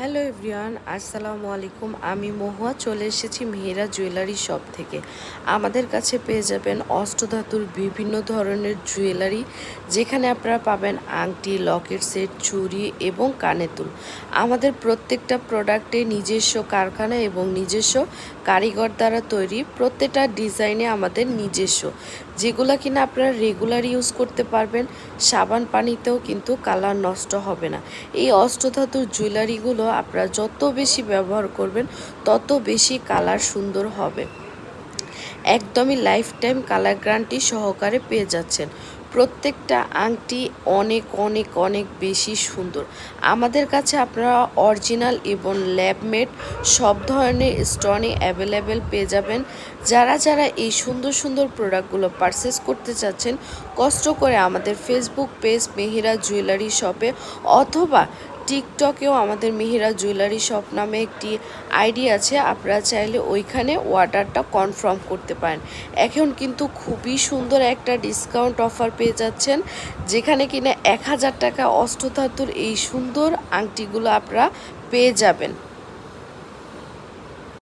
Hello everyone, আসসালামু আলাইকুম। আমি মহুয়া চলে এসেছি মেহেরা জুয়েলারি শপ থেকে। আমাদের কাছে পেয়ে যাবেন অষ্টধাতুর বিভিন্ন ধরনের জুয়েলারি, যেখানে আপনারা পাবেন আংটি, লকেট সেট, চুড়ি এবং কানের দুল। আমাদের প্রত্যেকটা প্রোডাক্টে নিজস্ব কারখানা এবং নিজস্ব কারিগর দ্বারা তৈরি। প্রত্যেকটা ডিজাইনে আমাদের নিজস্ব, যেগুলো কিনা আপনারা রেগুলার ইউজ করতে পারবেন। সাবান পানিতেও কিন্তু কালার নষ্ট হবে না। এই অষ্টধাতুর জুয়েলারিগুলো আপনারা যত বেশি ব্যবহার করবেন তত বেশি কালার সুন্দর হবে। একদমই লাইফ টাইম কালার গ্যারান্টি সহকারে পেয়ে যাচ্ছেন। প্রত্যেকটা আংটি অনেক অনেক অনেক বেশি সুন্দর। আমাদের কাছে আপনারা অরিজিনাল এবং ল্যাবমেড সব ধরনের স্টোনই অ্যাভেলেবেল পেয়ে যাবেন। যারা যারা এই সুন্দর সুন্দর প্রোডাক্টগুলো পারচেস করতে চাচ্ছেন, কষ্ট করে আমাদের ফেসবুক পেজ মেহেরা জুয়েলারি শপে অথবা টিকটকেও আমাদের মেহেরা জুয়েলারি শপ নামে একটি আইডি আছে, আপনারা চাইলে ওইখানে অর্ডারটা কনফার্ম করতে পারেন। এখন কিন্তু খুবই সুন্দর একটা ডিসকাউন্ট অফার পেয়ে যাচ্ছেন, যেখানে কিনা 1000 টাকা অষ্টধাতুর এই সুন্দর আংটিগুলো আপনারা পেয়ে যাবেন।